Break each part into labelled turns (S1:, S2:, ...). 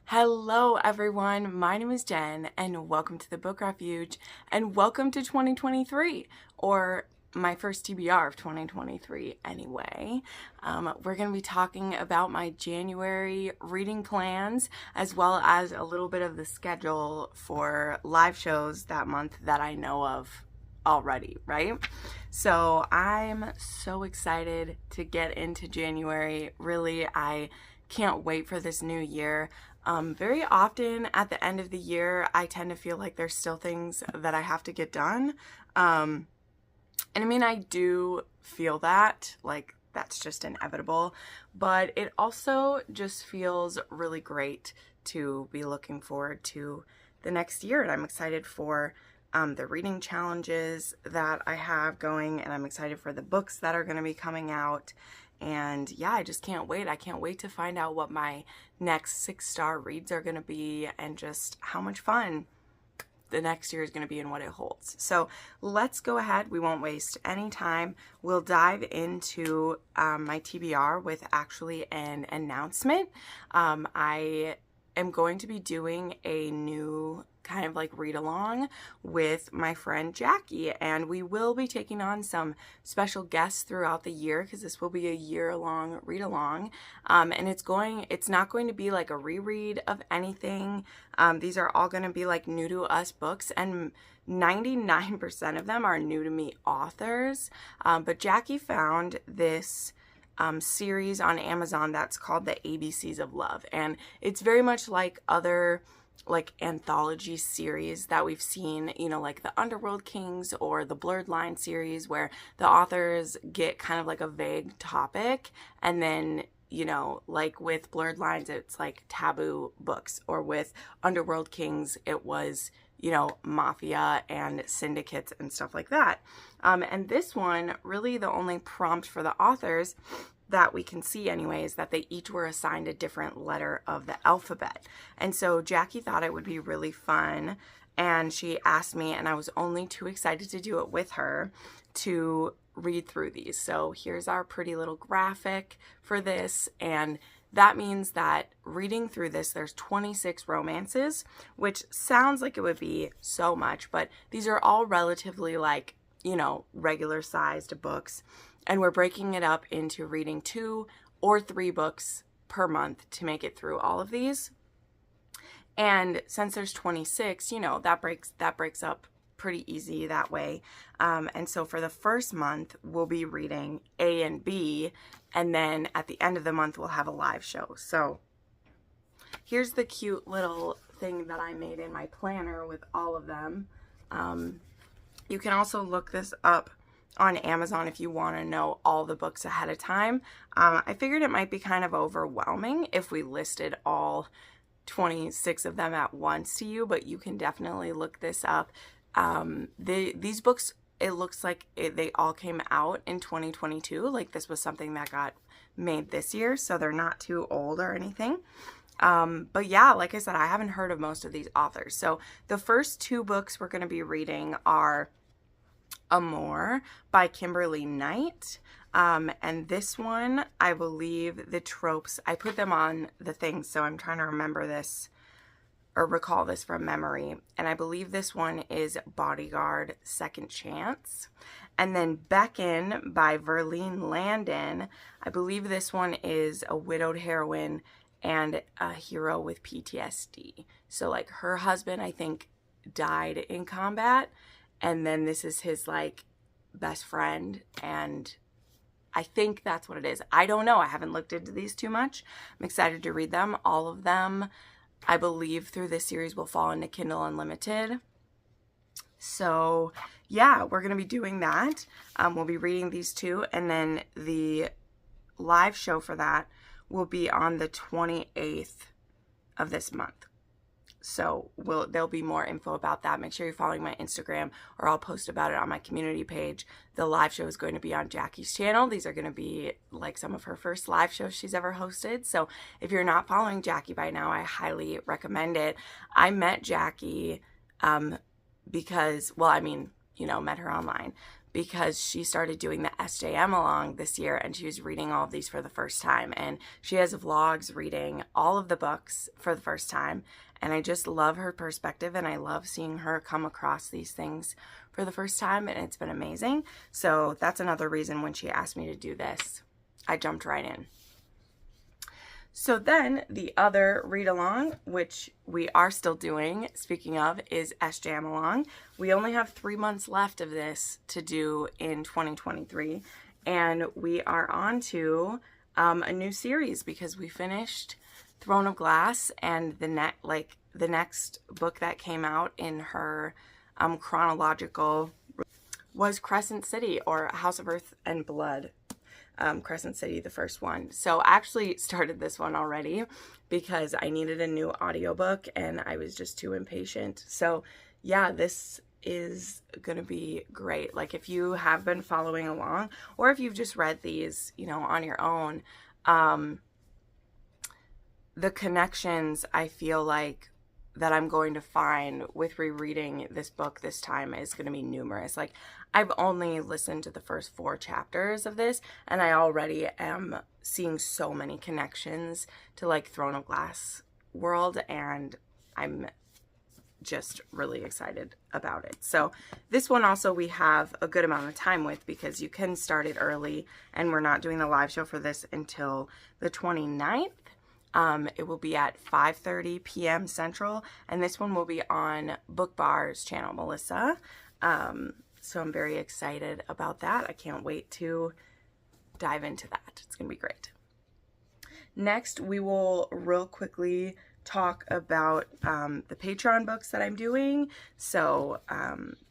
S1: Hello everyone, my name is Jen and welcome to the Book Refuge and welcome to 2023, or my first TBR of 2023 anyway. We're going to be talking about my January reading plans as well as a little bit of the schedule for live shows that month that I know of already, right? So I'm so excited to get into January. Really, I can't wait for this new year. Very often at the end of the year, I tend to feel like there's still things that I have to get done. And I mean, I do feel that, like, that's just inevitable, but it also just feels really great to be looking forward to the next year. And I'm excited for the reading challenges that I have going, and I'm excited for the books that are going to be coming out. And yeah, I just can't wait. I can't wait to find out what my next 6-star reads are going to be and just how much fun the next year is going to be and what it holds. So let's go ahead. We won't waste any time. We'll dive into my TBR with actually an announcement. I am going to be doing a new kind of like read along with my friend Jackie, and we will be taking on some special guests throughout the year because this will be a year-long read along, and it's not going to be like a reread of anything. These are all going to be like new to us books, and 99% of them are new to me authors, but Jackie found this series on Amazon that's called the ABCs of Love, and it's very much like other like anthology series that we've seen, you know, like the Underworld Kings or the Blurred Line series, where the authors get kind of like a vague topic, and then, you know, like with Blurred Lines, it's like taboo books, or with Underworld Kings, it was, you know, mafia and syndicates and stuff like that. And this one, really the only prompt for the authors that we can see anyway is that they each were assigned a different letter of the alphabet. And so Jackie thought it would be really fun, and she asked me, and I was only too excited to do it with her, to read through these. So here's our pretty little graphic for this, and that means that reading through this, there's 26 romances, which sounds like it would be so much, but these are all relatively like, you know, regular sized books. And we're breaking it up into reading 2 or 3 books per month to make it through all of these. And since there's 26, you know, that breaks up pretty easy that way. And so for the first month, we'll be reading A and B, and then at the end of the month, we'll have a live show. So here's the cute little thing that I made in my planner with all of them. You can also look this up on Amazon if you want to know all the books ahead of time. I figured it might be kind of overwhelming if we listed all 26 of them at once to you, but you can definitely look this up. These books, it looks like they all came out in 2022. Like, this was something that got made this year, so they're not too old or anything. But yeah, like I said, I haven't heard of most of these authors. So the first 2 books we're going to be reading are Amour by Kimberly Knight. And this one, I believe the tropes, I put them on the thing, so I'm trying to remember this or recall this from memory. And I believe this one is Bodyguard Second Chance. And then Beckon by Verlene Landon. I believe this one is a widowed heroine and a hero with PTSD. So like her husband, I think, died in combat, and then this is his like best friend, and I think that's what it is. I don't know. I haven't looked into these too much. I'm excited to read them. All of them, I believe, through this series will fall into Kindle Unlimited. So yeah, we're going to be doing that. We'll be reading these 2, and then the live show for that will be on the 28th of this month. So there'll be more info about that. Make sure you're following my Instagram, or I'll post about it on my community page. The live show is going to be on Jackie's channel. These are going to be like some of her first live shows she's ever hosted. So if you're not following Jackie by now, I highly recommend it. I met Jackie because, well, I mean, you know, met her online because she started doing the SJM along this year, and she was reading all of these for the first time. And she has vlogs reading all of the books for the first time. And I just love her perspective, and I love seeing her come across these things for the first time, and it's been amazing. So that's another reason when she asked me to do this, I jumped right in. So then the other read along, which we are still doing, speaking of, is SJM along. We only have 3 months left of this to do in 2023, and we are on to a new series because we finished Throne of Glass, and the next book that came out in her chronological was Crescent City, or House of Earth and Blood. Crescent City, the first one. So I actually started this one already because I needed a new audiobook and I was just too impatient. So yeah, this is gonna be great. Like, if you have been following along, or if you've just read these, you know, on your own, the connections I feel like that I'm going to find with rereading this book this time is going to be numerous. Like, I've only listened to the first 4 chapters of this, and I already am seeing so many connections to, like, Throne of Glass world, and I'm just really excited about it. So this one also we have a good amount of time with, because you can start it early, and we're not doing the live show for this until the 29th. It will be at 5:30 p.m. Central, and this one will be on Book Bar's channel, Melissa. So I'm very excited about that. I can't wait to dive into that. It's going to be great. Next, we will real quickly talk about the Patreon books that I'm doing. So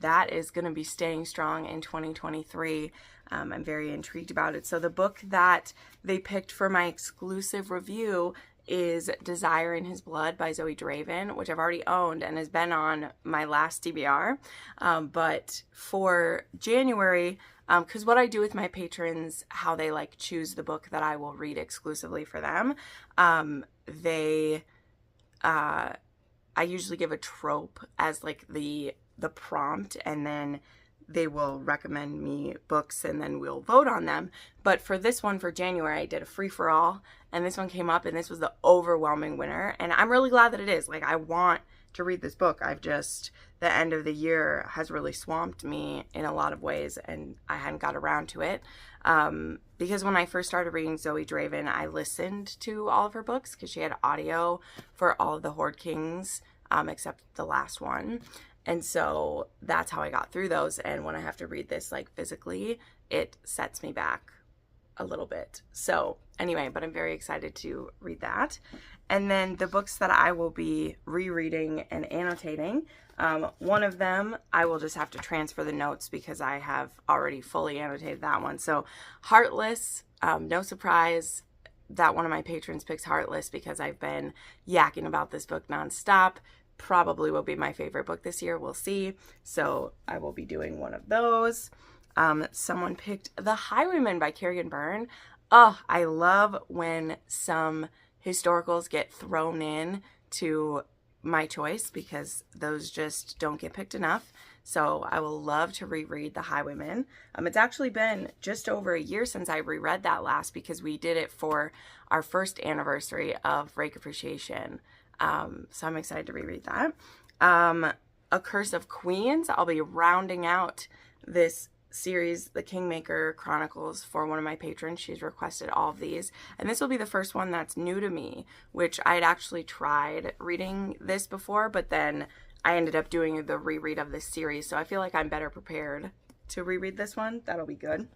S1: that is going to be staying strong in 2023. I'm very intrigued about it. So the book that they picked for my exclusive review is Desire in His Blood by Zoe Draven, which I've already owned and has been on my last TBR. But for January, because what I do with my patrons, how they like choose the book that I will read exclusively for them, I usually give a trope as like the prompt, and then they will recommend me books and then we'll vote on them. But for this one, for January, I did a free-for-all, and this one came up, and this was the overwhelming winner. And I'm really glad that it is. Like, I want to read this book. The end of the year has really swamped me in a lot of ways, and I hadn't got around to it. Because when I first started reading Zoe Draven, I listened to all of her books because she had audio for all of the Horde Kings, except the last one. And so that's how I got through those. And when I have to read this like physically, it sets me back a little bit. So anyway, but I'm very excited to read that. And then the books that I will be rereading and annotating, one of them I will just have to transfer the notes because I have already fully annotated that one. So Heartless, no surprise that one of my patrons picks Heartless because I've been yakking about this book nonstop. Probably will be my favorite book this year. We'll see. So I will be doing one of those. Someone picked The Highwayman by Kerrigan Byrne. Oh, I love when some historicals get thrown in to my choice because those just don't get picked enough. So I will love to reread The Highwayman. It's actually been just over a year since I reread that last because we did it for our first anniversary of Rake Appreciation. So I'm excited to reread that. A Curse of Queens. I'll be rounding out this series, The Kingmaker Chronicles, for one of my patrons. She's requested all of these. And this will be the first one that's new to me, which I had actually tried reading this before, but then I ended up doing the reread of this series. So I feel like I'm better prepared to reread this one. That'll be good.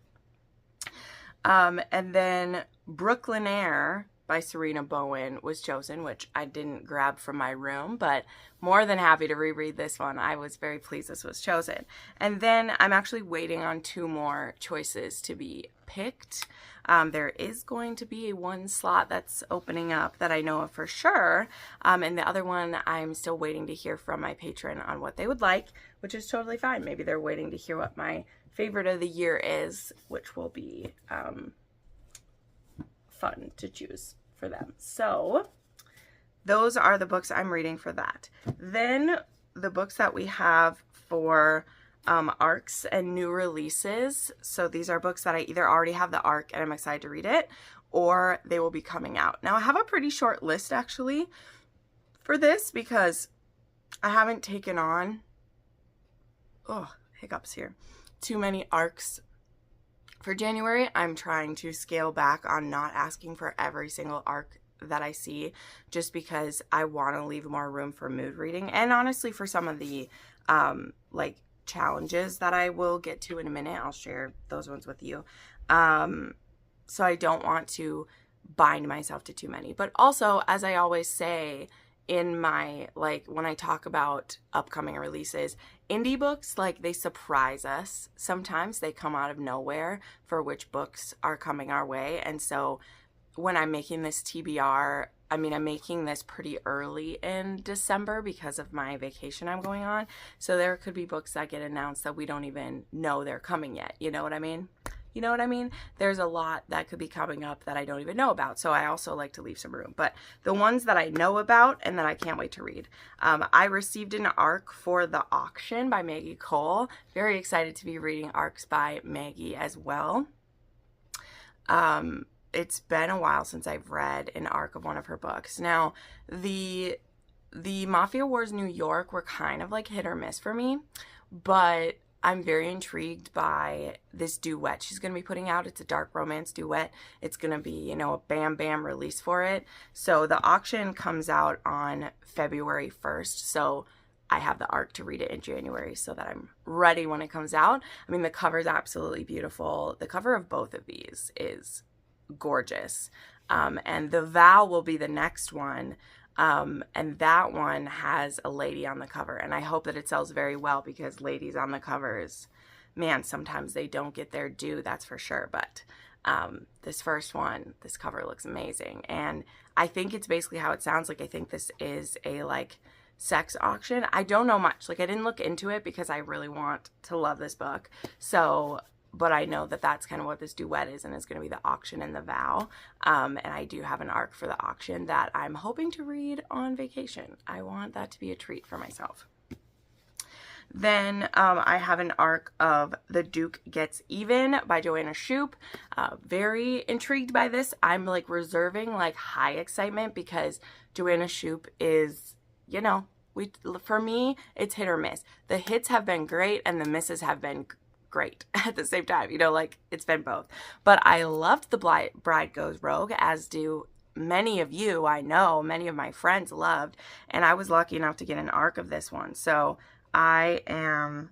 S1: And then Brooklyn Air by Serena Bowen was chosen, which I didn't grab from my room, but more than happy to reread this one. I was very pleased this was chosen. And then I'm actually waiting on 2 more choices to be picked. There is going to be one slot that's opening up that I know of for sure. And the other one, I'm still waiting to hear from my patron on what they would like, which is totally fine. Maybe they're waiting to hear what my favorite of the year is, which will be fun to choose for them. So those are the books I'm reading for that. Then the books that we have for arcs and new releases. So these are books that I either already have the arc and I'm excited to read it, or they will be coming out. Now I have a pretty short list actually for this because I haven't taken on, hiccups here, too many arcs for January. I'm trying to scale back on not asking for every single arc that I see, just because I want to leave more room for mood reading, and honestly for some of the like challenges that I will get to in a minute. I'll share those ones with you. So I don't want to bind myself to too many. But also, as I always say in my, like, when I talk about upcoming releases, indie books, like, they surprise us. Sometimes they come out of nowhere for which books are coming our way. And so when I'm making this TBR, I mean, I'm making this pretty early in December because of my vacation I'm going on. So there could be books that get announced that we don't even know they're coming yet. You know what I mean? You know what I mean? There's a lot that could be coming up that I don't even know about. So I also like to leave some room. But the ones that I know about and that I can't wait to read. I received an arc for The Auction by Maggie Cole. Very excited to be reading arcs by Maggie as well. It's been a while since I've read an arc of one of her books. Now, the Mafia Wars New York were kind of like hit or miss for me, but I'm very intrigued by this duet she's going to be putting out. It's a dark romance duet. It's going to be, you know, a bam bam release for it. So The Auction comes out on February 1st. So I have the arc to read it in January so that I'm ready when it comes out. I mean, the cover is absolutely beautiful. The cover of both of these is gorgeous. And The Vow will be the next one. And that one has a lady on the cover, and I hope that it sells very well, because ladies on the covers, man, sometimes they don't get their due, that's for sure. But this first one, this cover looks amazing, and I think it's basically how it sounds like. I think this is a like sex auction. I don't know much, like I didn't look into it because I really want to love this book. So but I know that that's kind of what this duet is, and it's going to be The Auction and The Vow. And I do have an arc for The Auction that I'm hoping to read on vacation. I want that to be a treat for myself. Then I have an arc of The Duke Gets Even by Joanna Shupe. Very intrigued by this. I'm like reserving like high excitement because Joanna Shupe is, you know, for me, it's hit or miss. The hits have been great and the misses have been great at the same time, you know, like it's been both. But I loved The Bride Goes Rogue, as do many of you. I know many of my friends loved, and I was lucky enough to get an arc of this one. So I'm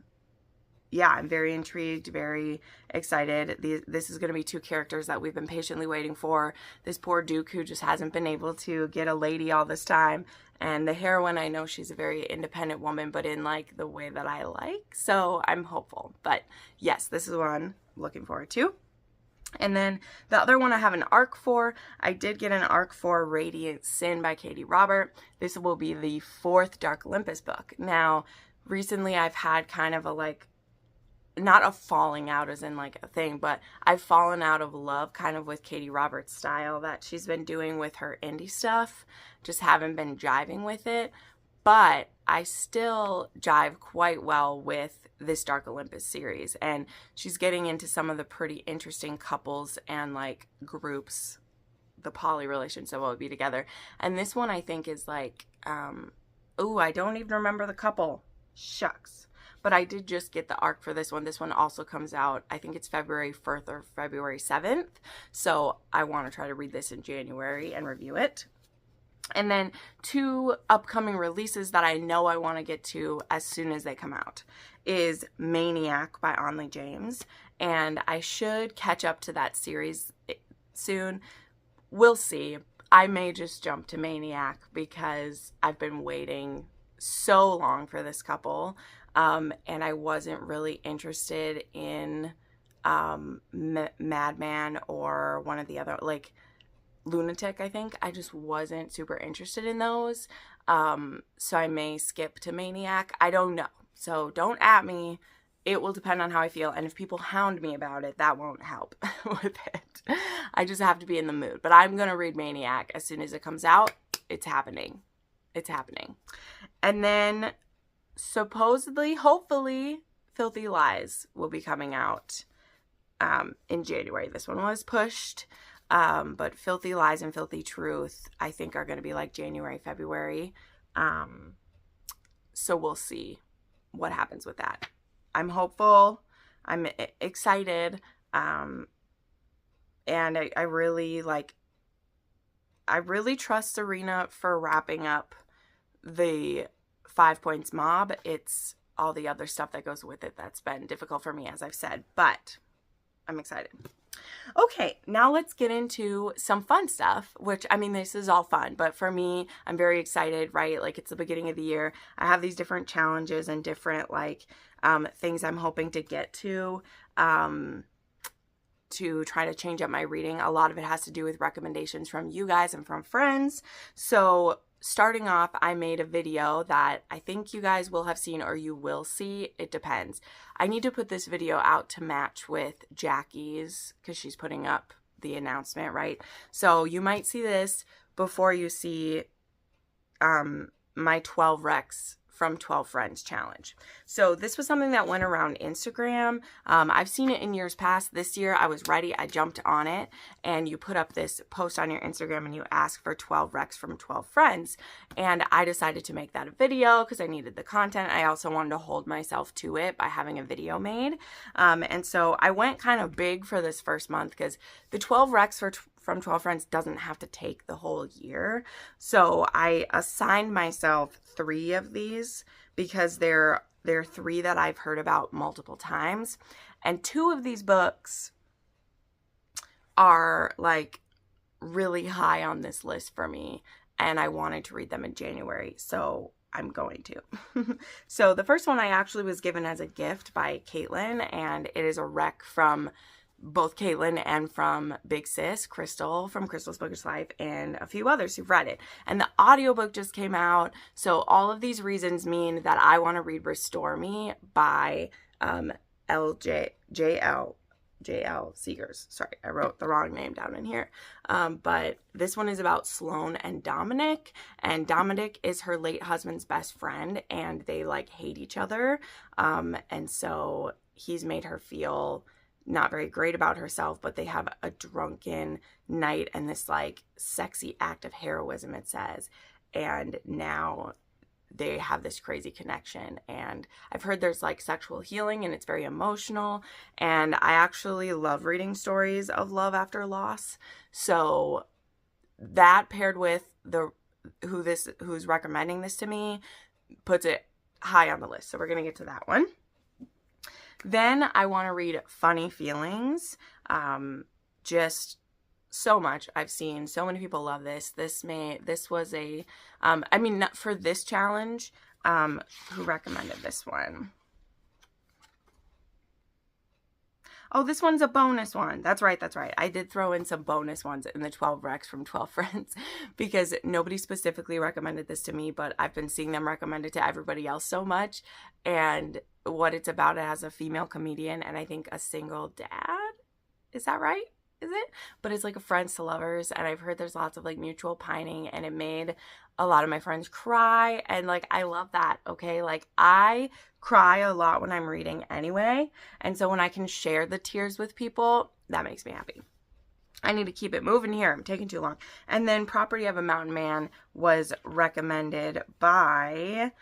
S1: very intrigued, very excited. This is going to be two characters that we've been patiently waiting for. This poor Duke who just hasn't been able to get a lady all this time. And the heroine, I know she's a very independent woman, but in like the way that I like. So I'm hopeful. But yes, this is what I'm looking forward to. And then the other one I have an arc for, I did get an arc for Radiant Sin by Katie Robert. This will be the 4th Dark Olympus book. Now, recently I've had kind of a like, not a falling out as in like a thing, but I've fallen out of love kind of with Katie Roberts' style that she's been doing with her indie stuff. Just haven't been jiving with it, but I still jive quite well with this Dark Olympus series, and she's getting into some of the pretty interesting couples and like groups, the poly relations that will be together. And this one I think is like, I don't even remember the couple. Shucks. But I did just get the arc for this one. This one also comes out, I think it's February 1st or February 7th. So I want to try to read this in January and review it. And then 2 upcoming releases that I know I want to get to as soon as they come out is Maniac by Onley James. And I should catch up to that series soon. We'll see. I may just jump to Maniac because I've been waiting so long for this couple. And I wasn't really interested in Madman or one of the other, like Lunatic, I think. I just wasn't super interested in those. So I may skip to Maniac. I don't know. So don't at me. It will depend on how I feel. And if people hound me about it, that won't help with it. I just have to be in the mood. But I'm going to read Maniac as soon as it comes out. It's happening. It's happening. And then supposedly, hopefully, Filthy Lies will be coming out in January. This one was pushed, but Filthy Lies and Filthy Truth, I think, are going to be like January, February. So we'll see what happens with that. I'm hopeful. I'm excited. And I really trust Serena for wrapping up the 5 Points Mob. It's all the other stuff that goes with it that's been difficult for me, as I've said, but I'm excited. Okay, now let's get into some fun stuff, which, I mean, this is all fun, but for me, I'm very excited, right? Like, it's the beginning of the year. I have these different challenges and different, like, things I'm hoping to get to try to change up my reading. A lot of it has to do with recommendations from you guys and from friends. So starting off, I made a video that I think you guys will have seen, or you will see. It depends. I need to put this video out to match with Jackie's because she's putting up the announcement, right? So you might see this before you see my 12 Recs from 12 Friends challenge. So this was something that went around Instagram. I've seen it in years past. This year I was ready. I jumped on it, and you put up this post on your Instagram and you ask for 12 Recs from 12 Friends. And I decided to make that a video because I needed the content. I also wanted to hold myself to it by having a video made. And so I went kind of big for this first month because the 12 Recs from 12 Friends doesn't have to take the whole year. So I assigned myself 3 of these because they're 3 that I've heard about multiple times. And 2 of these books are like really high on this list for me, and I wanted to read them in January, so I'm going to. So the first one I actually was given as a gift by Caitlin, and it is a rec from both Caitlin and from Big Sis, Crystal, from Crystal's Bookish Life, and a few others who've read it. And the audiobook just came out, so all of these reasons mean that I want to read Restore Me by J.L. Seegers. Sorry, I wrote the wrong name down in here. But this one is about Sloane and Dominic, and Dominic is her late husband's best friend, and they like hate each other. And so he's made her feel not very great about herself, but they have a drunken night and this like sexy act of heroism, it says. And now they have this crazy connection, and I've heard there's like sexual healing and it's very emotional, and I actually love reading stories of love after loss. So that paired with who's recommending this to me puts it high on the list. So we're going to get to that one. Then I want to read Funny Feelings. Just so much. I've seen so many people love this. This was a, I mean, not for this challenge. Who recommended this one? Oh, this one's a bonus one. That's right. I did throw in some bonus ones in the 12 Recs from 12 Friends because nobody specifically recommended this to me, but I've been seeing them recommended to everybody else so much. And what it's about, it has a female comedian and I think a single dad. Is that right? Is it? But it's like a friends to lovers, and I've heard there's lots of like mutual pining, and it made a lot of my friends cry, and like I love that. Okay, like I cry a lot when I'm reading anyway, and so when I can share the tears with people, that makes me happy. I need to keep it moving here. I'm taking too long. And then Property of a Mountain Man was recommended by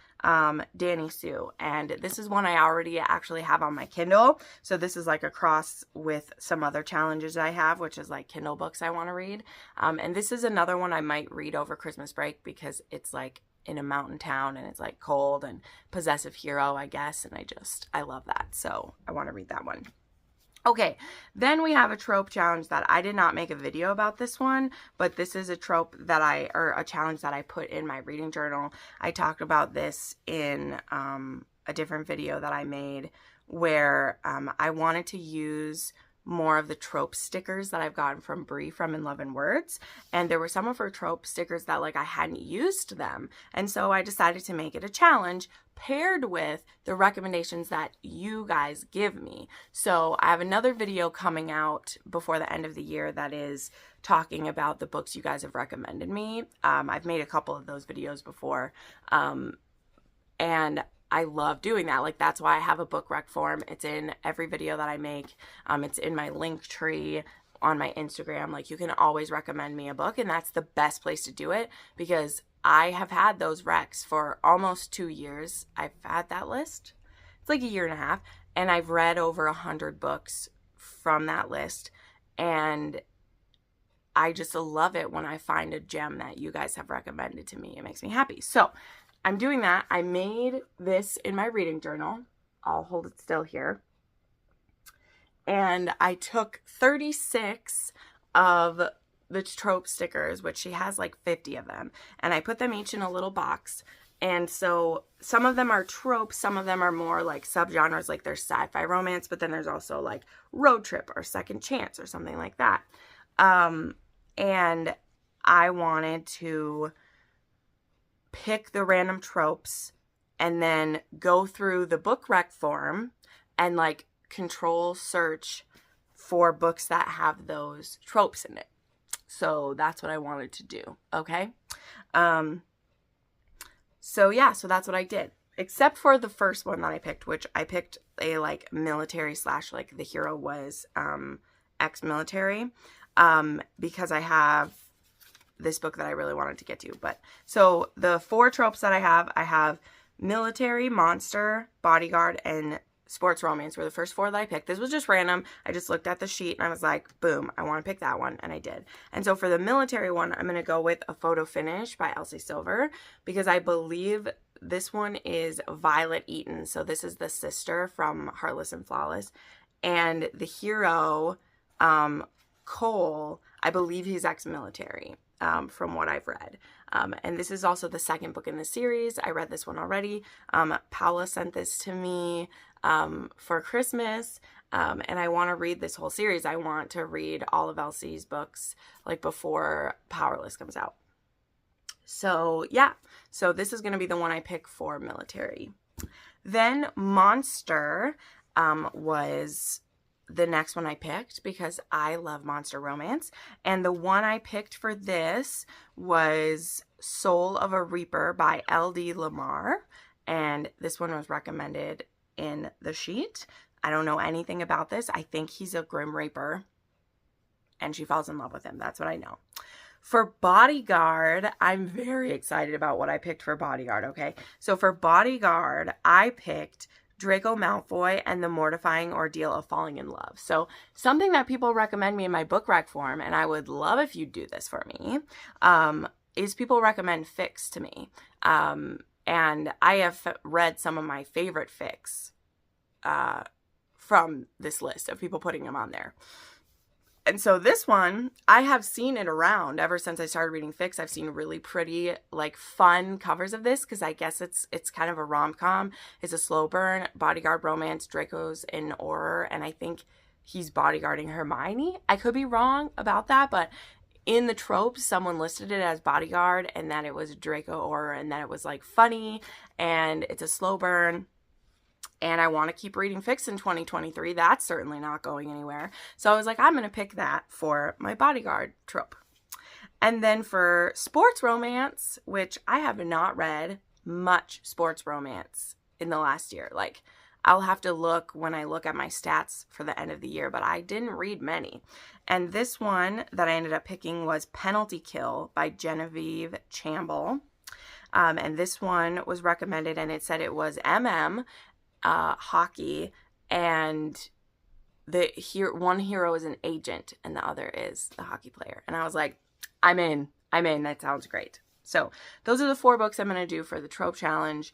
S1: Danny Sue. And this is one I already actually have on my Kindle. So this is like a cross with some other challenges I have, which is like Kindle books I want to read. And this is another one I might read over Christmas break because it's like in a mountain town and it's like cold, and possessive hero, I guess. And I love that. So I want to read that one. Okay, then we have a trope challenge that I did not make a video about this one, but this is a trope that or a challenge that I put in my reading journal. I talked about this in a different video that I made where I wanted to use more of the trope stickers that I've gotten from Brie from In Love and Words, and there were some of her trope stickers that like I hadn't used them, and so I decided to make it a challenge paired with the recommendations that you guys give me. So I have another video coming out before the end of the year that is talking about the books you guys have recommended me. I've made a couple of those videos before, and I love doing that. Like, that's why I have a book rec form. It's in every video that I make. It's in my link tree on my Instagram. Like, you can always recommend me a book, and that's the best place to do it because I have had those recs for almost 2 years. I've had that list. It's like a year and a half, and I've read over 100 books from that list, and I just love it when I find a gem that you guys have recommended to me. It makes me happy. So I'm doing that. I made this in my reading journal. I'll hold it still here. And I took 36 of the trope stickers, which she has like 50 of them, and I put them each in a little box. And so some of them are tropes, some of them are more like subgenres, like there's sci-fi romance, but then there's also like road trip or second chance or something like that. And I wanted to pick the random tropes and then go through the book rec form and like control search for books that have those tropes in it. So that's what I wanted to do. Okay. So yeah, so that's what I did, except for the first one that I picked, which I picked a like military / like the hero was, ex-military, because I have this book that I really wanted to get to. But so the 4 tropes that I have military, monster, bodyguard, and sports romance were the first 4 that I picked. This was just random. I just looked at the sheet and I was like, boom, I want to pick that one. And I did. And so for the military one, I'm going to go with A Photo Finish by Elsie Silver, because I believe this one is Violet Eaton. So this is the sister from Heartless and Flawless. And the hero, Cole, I believe he's ex-military, from what I've read. And this is also the second book in the series. I read this one already. Paula sent this to me for Christmas, and I want to read this whole series. I want to read all of Elsie's books like before Powerless comes out. So yeah, so this is going to be the one I pick for military. Then Monster was the next one I picked because I love monster romance. And the one I picked for this was Soul of a Reaper by L.D. Lamar. And this one was recommended in the sheet. I don't know anything about this. I think he's a Grim Reaper and she falls in love with him. That's what I know. For Bodyguard, I'm very excited about what I picked for Bodyguard, okay? So for Bodyguard, I picked Draco Malfoy and the Mortifying Ordeal of Falling in Love. So something that people recommend me in my book rec form, and I would love if you do this for me, is people recommend fics to me. And I have read some of my favorite fics from this list of people putting them on there. And so this one, I have seen it around ever since I started reading fics. I've seen really pretty, like, fun covers of this because I guess it's kind of a rom-com. It's a slow burn, bodyguard romance. Draco's in Auror, and I think he's bodyguarding Hermione. I could be wrong about that, but in the tropes, someone listed it as bodyguard and that it was Draco Auror and that it was, like, funny and it's a slow burn. And I want to keep reading fics in 2023. That's certainly not going anywhere. So I was like, I'm going to pick that for my bodyguard trope. And then for sports romance, which I have not read much sports romance in the last year. Like, I'll have to look when I look at my stats for the end of the year, but I didn't read many. And this one that I ended up picking was Penalty Kill by Genevieve Chamble. And this one was recommended, and it said it was hockey, and one hero is an agent and the other is the hockey player. And I was like, I'm in. That sounds great. So those are the 4 books I'm going to do for the trope challenge.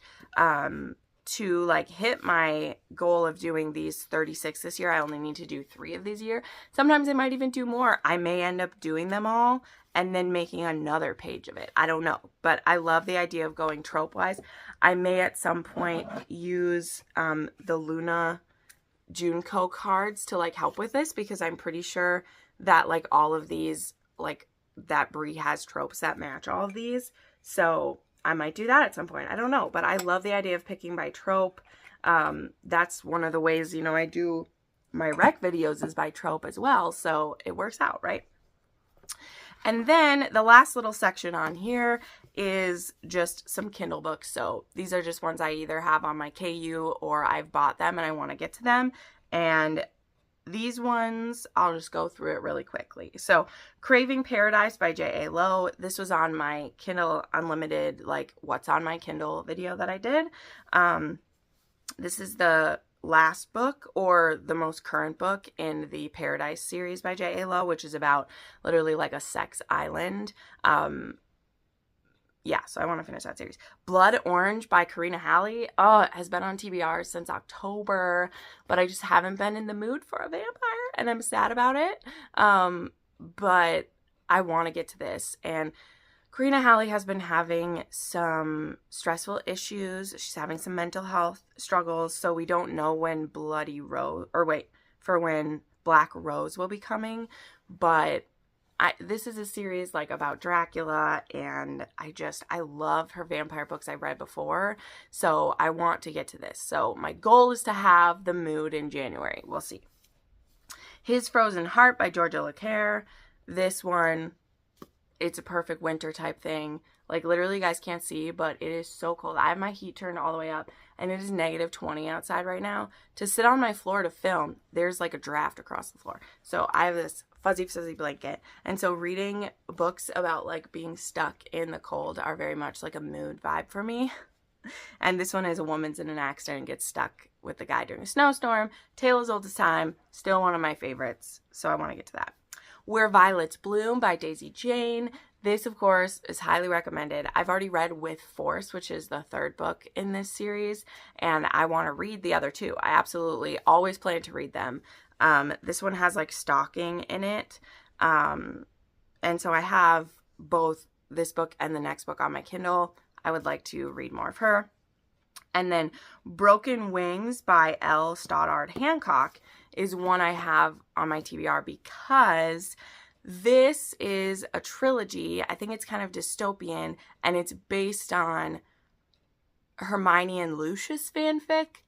S1: To like hit my goal of doing these 36 this year, I only need to do 3 of these a year. Sometimes I might even do more. I may end up doing them all and then making another page of it. I don't know, but I love the idea of going trope-wise. I may at some point use the Luna Junko cards to like help with this, because I'm pretty sure that like all of these, like that Brie has tropes that match all of these. So I might do that at some point. I don't know, but I love the idea of picking by trope. That's one of the ways, you know, I do my rec videos is by trope as well. So it works out, right? And then the last little section on here is just some Kindle books. So these are just ones I either have on my KU or I've bought them and I want to get to them. And these ones, I'll just go through it really quickly. So Craving Paradise by J.A. Lowe. This was on my Kindle Unlimited, like what's on my Kindle video that I did. This is the last book or the most current book in the Paradise series by J.A. Lowe, which is about literally like a sex island. Yeah, so I want to finish that series. Blood Orange by Karina Halley. Oh, it has been on TBR since October, but I just haven't been in the mood for a vampire, and I'm sad about it. But I want to get to this. And Karina Halley has been having some stressful issues. She's having some mental health struggles, so we don't know when when Black Rose will be coming, but this is a series like about Dracula, and I love her vampire books I've read before, so I want to get to this. So my goal is to have the mood in January. We'll see. His Frozen Heart by Georgia LeClaire. This one, it's a perfect winter type thing. Like literally you guys can't see, but it is so cold. I have my heat turned all the way up and it is -20 outside right now. To sit on my floor to film, there's like a draft across the floor. So I have this fuzzy blanket. And so reading books about like being stuck in the cold are very much like a mood vibe for me. And this one is a woman's in an accident and gets stuck with the guy during a snowstorm. Tale as Old as Time, still one of my favorites. So I want to get to that. Where Violets Bloom by Daisy Jane. This, of course, is highly recommended. I've already read With Force, which is the third book in this series, and I want to read the other two. I absolutely always plan to read them. This one has like stalking in it, and so I have both this book and the next book on my Kindle. I would like to read more of her. And then Broken Wings by L. Stoddard Hancock is one I have on my TBR because this is a trilogy. I think it's kind of dystopian, and it's based on Hermione and Lucius fanfic,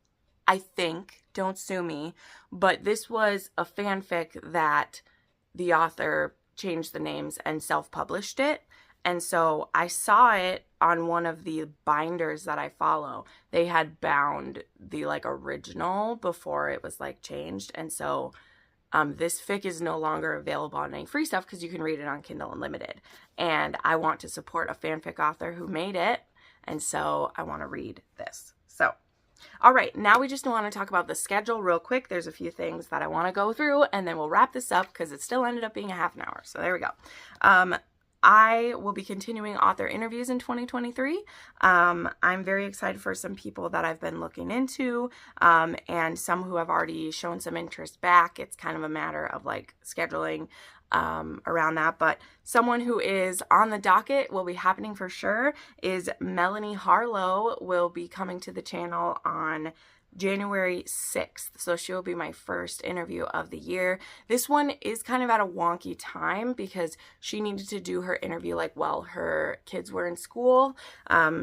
S1: I think. Don't sue me. But this was a fanfic that the author changed the names and self-published it. And so I saw it on one of the binders that I follow. They had bound the like original before it was like changed. And so this fic is no longer available on any free stuff because you can read it on Kindle Unlimited. And I want to support a fanfic author who made it. And so I want to read this. So, all right, now we just want to talk about the schedule real quick. There's a few things that I want to go through, and then we'll wrap this up because it still ended up being a half an hour. So there we go. I will be continuing author interviews in 2023. I'm very excited for some people that I've been looking into, and some who have already shown some interest back. It's kind of a matter of like scheduling around that. But someone who is on the docket will be happening for sure is Melanie Harlow will be coming to the channel on January 6th. So she will be my first interview of the year. This one is kind of at a wonky time because she needed to do her interview like while her kids were in school.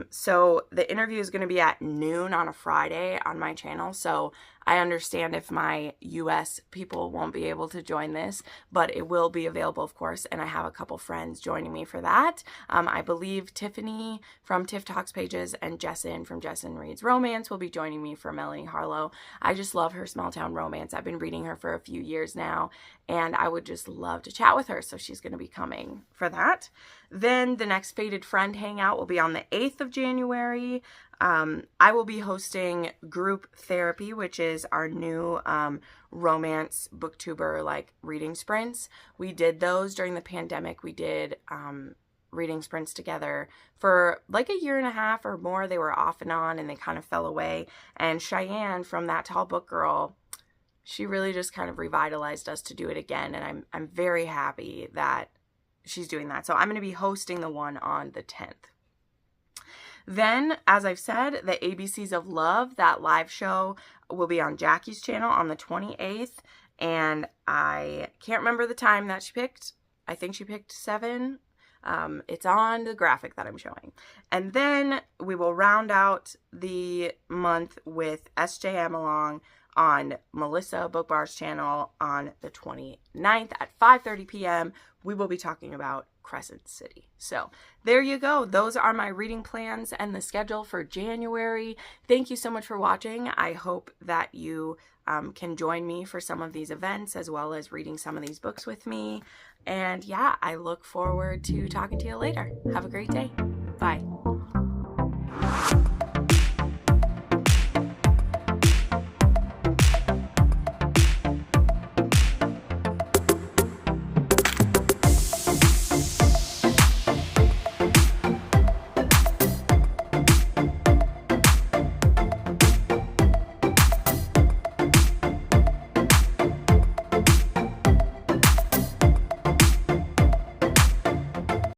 S1: So the interview is going to be at noon on a Friday on my channel. So I understand if my US people won't be able to join this, but it will be available, of course, and I have a couple friends joining me for that. I believe Tiffany from Tiff Talks Pages and Jessin from Jessin Reads Romance will be joining me for Melanie Harlow. I just love her small town romance. I've been reading her for a few years now, and I would just love to chat with her, so she's going to be coming for that. Then the next Fated Friend Hangout will be on the 8th of January. I will be hosting Group Therapy, which is our new romance booktuber like reading sprints. We did those during the pandemic. We did reading sprints together for like a year and a half or more. They were off and on and they kind of fell away. And Cheyenne from That Tall Book Girl, she really just kind of revitalized us to do it again. And I'm very happy that she's doing that. So I'm going to be hosting the one on the 10th. Then, as I've said, the ABCs of Love, that live show will be on Jackie's channel on the 28th. And I can't remember the time that she picked. I think she picked 7. It's on the graphic that I'm showing. And then we will round out the month with SJM Along on Melissa Bookbar's channel on the 29th at 5:30 p.m. We will be talking about Crescent City. So there you go. Those are my reading plans and the schedule for January. Thank you so much for watching. I hope that you can join me for some of these events as well as reading some of these books with me. And yeah, I look forward to talking to you later. Have a great day. Bye.